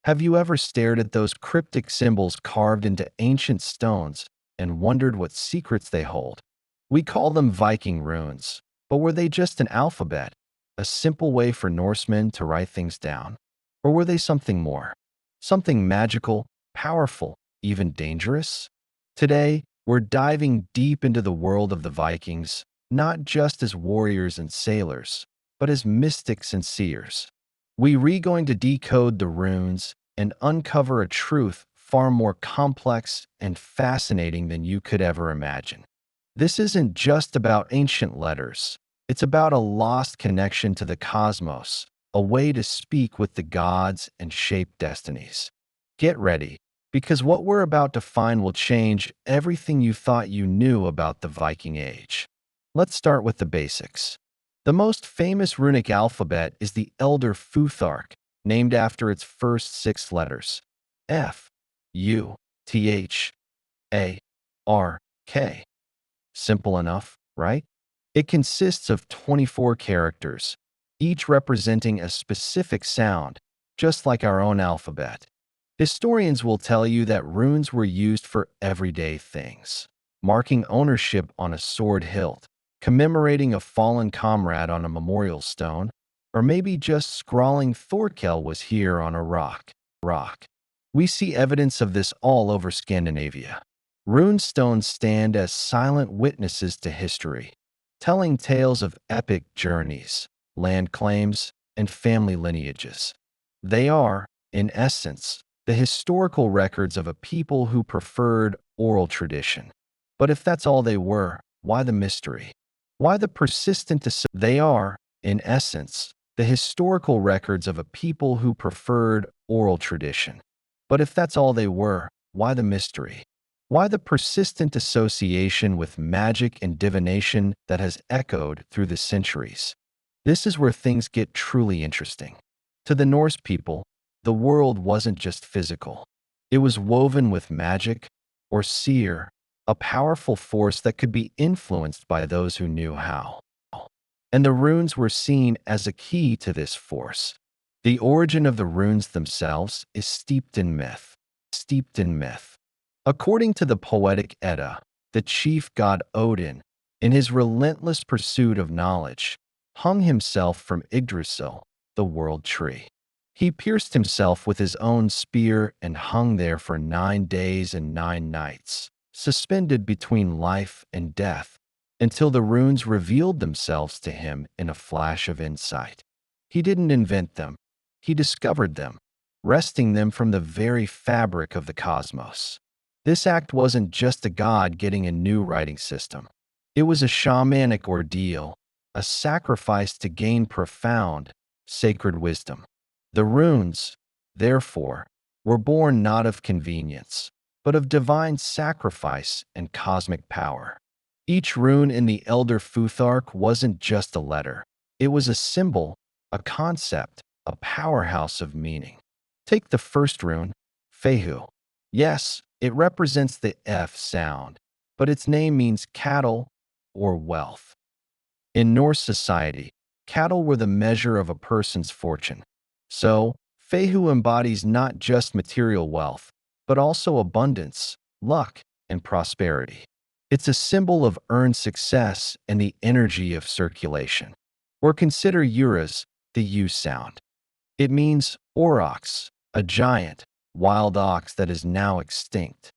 Have you ever stared at those cryptic symbols carved into ancient stones and wondered what secrets they hold? We call them Viking runes, but were they just an alphabet, a simple way for Norsemen to write things down? Or were they something more? Something magical, powerful, even dangerous? Today, we're diving deep into the world of the Vikings, not just as warriors and sailors, but as mystics and seers. We're going to decode the runes and uncover a truth far more complex and fascinating than you could ever imagine. This isn't just about ancient letters. It's about a lost connection to the cosmos, a way to speak with the gods and shape destinies. Get ready, because what we're about to find will change everything you thought you knew about the Viking Age. Let's start with the basics. The most famous runic alphabet is the Elder Futhark, named after its first 6 letters: F, U, T, H, A, R, K. Simple enough, right? It consists of 24 characters, each representing a specific sound, just like our own alphabet. Historians will tell you that runes were used for everyday things: marking ownership on a sword hilt, commemorating a fallen comrade on a memorial stone, or maybe just scrawling "Thorkel was here" on a rock. We see evidence of this all over Scandinavia. Rune stones stand as silent witnesses to history, telling tales of epic journeys, land claims, and family lineages. They are, in essence, the historical records of a people who preferred oral tradition. But if that's all they were, why the mystery? Why the persistent They are, in essence, the historical records of a people who preferred oral tradition. But if that's all they were, why the mystery? Why the persistent association with magic and divination that has echoed through the centuries? This is where things get truly interesting. To the Norse people, the world wasn't just physical. It was woven with magic, or seer, a powerful force that could be influenced by those who knew how. And the runes were seen as a key to this force. The origin of the runes themselves is steeped in myth. According to the Poetic Edda, the chief god Odin, in his relentless pursuit of knowledge, hung himself from Yggdrasil, the world tree. He pierced himself with his own spear and hung there for 9 days and 9 nights, suspended between life and death, until the runes revealed themselves to him in a flash of insight. He didn't invent them. He discovered them, wresting them from the very fabric of the cosmos. This act wasn't just a god getting a new writing system. It was a shamanic ordeal, a sacrifice to gain profound, sacred wisdom. The runes, therefore, were born not of convenience, but of divine sacrifice and cosmic power. Each rune in the Elder Futhark wasn't just a letter. It was a symbol, a concept, a powerhouse of meaning. Take the first rune, Fehu. Yes, it represents the F sound, but its name means cattle or wealth. In Norse society, cattle were the measure of a person's fortune. So, Fehu embodies not just material wealth, but also abundance, luck, and prosperity. It's a symbol of earned success and the energy of circulation. Or consider Uras, the U sound. It means aurochs, a giant, wild ox that is now extinct.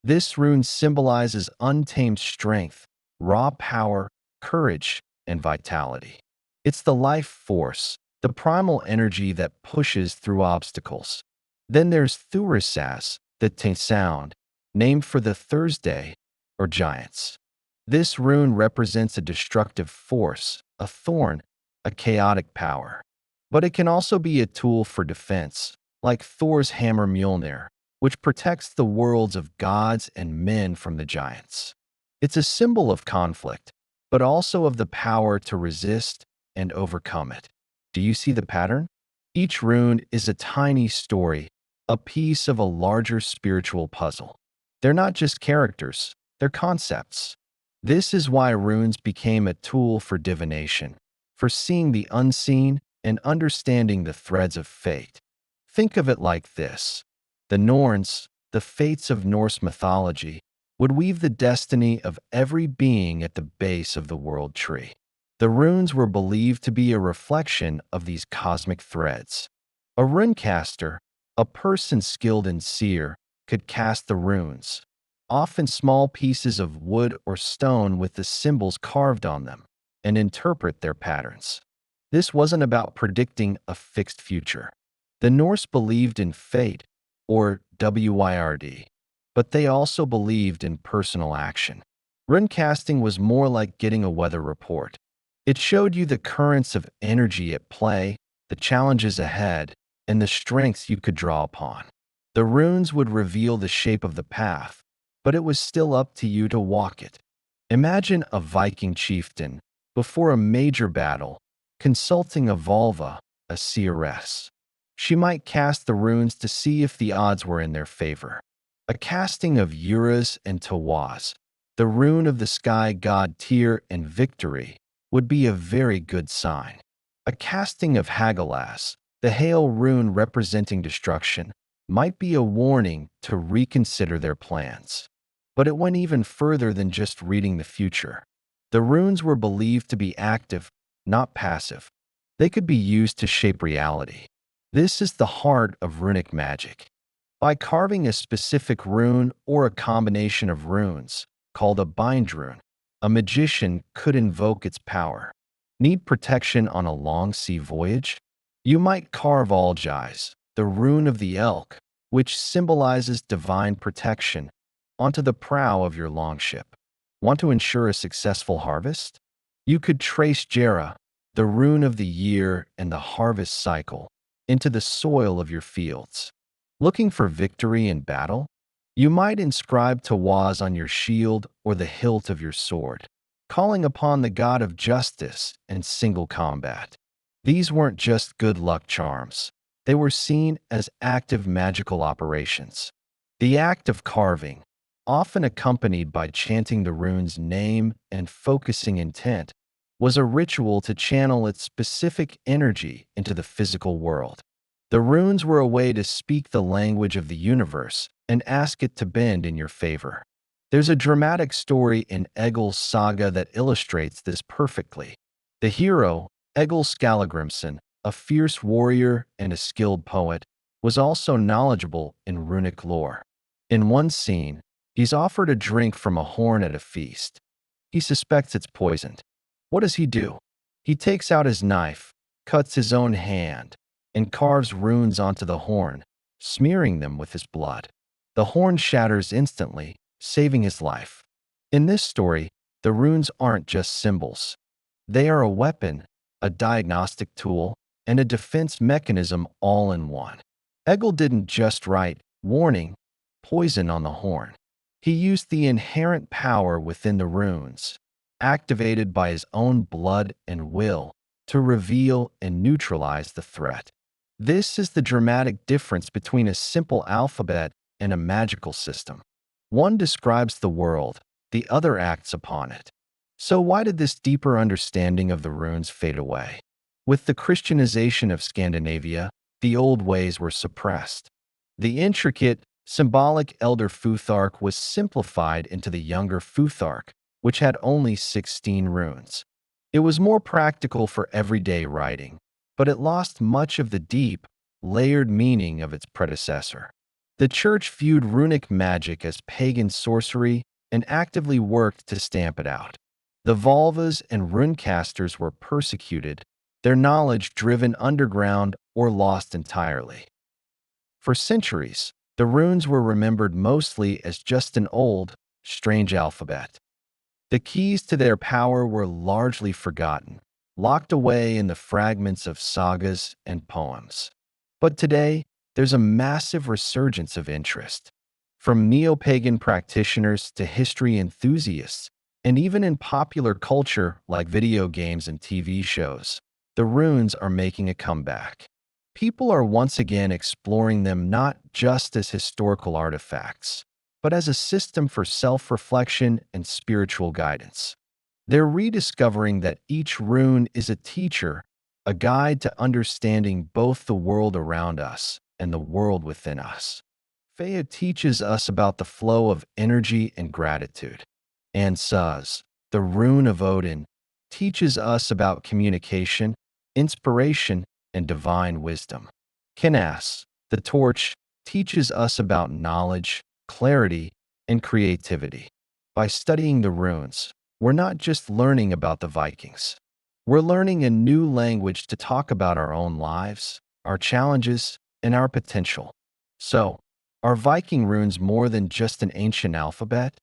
This rune symbolizes untamed strength, raw power, courage, and vitality. It's the life force, the primal energy that pushes through obstacles. Then there's Thurisaz, the T sound, named for the Thursday, or giants. This rune represents a destructive force, a thorn, a chaotic power. But it can also be a tool for defense, like Thor's hammer Mjolnir, which protects the worlds of gods and men from the giants. It's a symbol of conflict, but also of the power to resist and overcome it. Do you see the pattern? Each rune is a tiny story, a piece of a larger spiritual puzzle. They're not just characters, they're concepts. This is why runes became a tool for divination, for seeing the unseen and understanding the threads of fate. Think of it like this. The Norns, the fates of Norse mythology, would weave the destiny of every being at the base of the world tree. The runes were believed to be a reflection of these cosmic threads. A runecaster, a person skilled in seer, could cast the runes, often small pieces of wood or stone with the symbols carved on them, and interpret their patterns. This wasn't about predicting a fixed future. The Norse believed in fate, or WYRD, but they also believed in personal action. Runecasting was more like getting a weather report. It showed you the currents of energy at play, the challenges ahead, and the strengths you could draw upon. The runes would reveal the shape of the path, but it was still up to you to walk it. Imagine a Viking chieftain, before a major battle, consulting a Volva, a seeress. She might cast the runes to see if the odds were in their favor. A casting of Uras and Tawaz, the rune of the sky god Tyr and victory, would be a very good sign. A casting of Hagalaz, the hail rune representing destruction, might be a warning to reconsider their plans. But it went even further than just reading the future. The runes were believed to be active, not passive. They could be used to shape reality. This is the heart of runic magic. By carving a specific rune or a combination of runes, called a bind rune, a magician could invoke its power. Need protection on a long sea voyage? You might carve Algize, the rune of the elk, which symbolizes divine protection, onto the prow of your longship. Want to ensure a successful harvest? You could trace Jera, the rune of the year and the harvest cycle, into the soil of your fields. Looking for victory in battle? You might inscribe Tawaz on your shield or the hilt of your sword, calling upon the god of justice in single combat. These weren't just good luck charms. They were seen as active magical operations. The act of carving, often accompanied by chanting the rune's name and focusing intent, was a ritual to channel its specific energy into the physical world. The runes were a way to speak the language of the universe and ask it to bend in your favor. There's a dramatic story in Egil's saga that illustrates this perfectly. The hero, Egil Skallagrimson, a fierce warrior and a skilled poet, was also knowledgeable in runic lore. In one scene, he's offered a drink from a horn at a feast. He suspects it's poisoned. What does he do? He takes out his knife, cuts his own hand, and carves runes onto the horn, smearing them with his blood. The horn shatters instantly, saving his life. In this story, the runes aren't just symbols. They are a weapon, a diagnostic tool, and a defense mechanism all in one. Egil didn't just write, "Warning, poison" on the horn. He used the inherent power within the runes, activated by his own blood and will, to reveal and neutralize the threat. This is the dramatic difference between a simple alphabet and a magical system. One describes the world, the other acts upon it. So why did this deeper understanding of the runes fade away? With the Christianization of Scandinavia, the old ways were suppressed. The intricate, symbolic elder Futhark was simplified into the younger Futhark, which had only 16 runes. It was more practical for everyday writing, but it lost much of the deep, layered meaning of its predecessor. The church viewed runic magic as pagan sorcery and actively worked to stamp it out. The Volvas and runecasters were persecuted, their knowledge driven underground or lost entirely. For centuries, the runes were remembered mostly as just an old, strange alphabet. The keys to their power were largely forgotten, locked away in the fragments of sagas and poems. But today, there's a massive resurgence of interest. From neo-pagan practitioners to history enthusiasts, and even in popular culture like video games and TV shows, the runes are making a comeback. People are once again exploring them not just as historical artifacts, but as a system for self-reflection and spiritual guidance. They're rediscovering that each rune is a teacher, a guide to understanding both the world around us and the world within us. Fea teaches us about the flow of energy and gratitude. And Suz, the rune of Odin, teaches us about communication, inspiration, and divine wisdom. Kinas, the torch, teaches us about knowledge, clarity, and creativity. By studying the runes, we're not just learning about the Vikings. We're learning a new language to talk about our own lives, our challenges, and our potential. So, are Viking runes more than just an ancient alphabet?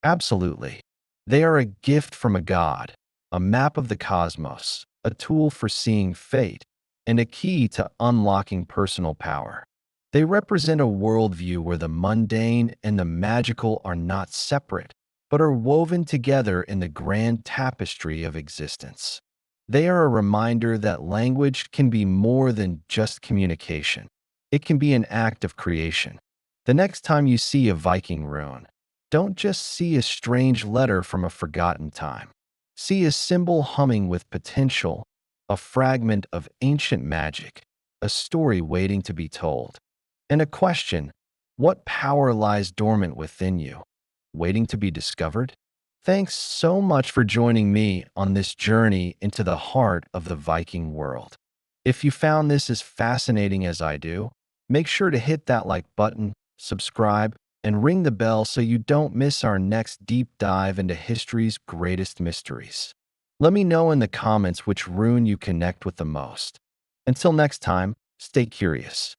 Absolutely. They are a gift from a god, a map of the cosmos, a tool for seeing fate, and a key to unlocking personal power. They represent a worldview where the mundane and the magical are not separate, but are woven together in the grand tapestry of existence. They are a reminder that language can be more than just communication. It can be an act of creation. The next time you see a Viking rune, don't just see a strange letter from a forgotten time. See a symbol humming with potential, a fragment of ancient magic, a story waiting to be told. And a question: what power lies dormant within you, waiting to be discovered? Thanks so much for joining me on this journey into the heart of the Viking world. If you found this as fascinating as I do, make sure to hit that like button, subscribe, and ring the bell so you don't miss our next deep dive into history's greatest mysteries. Let me know in the comments which rune you connect with the most. Until next time, stay curious.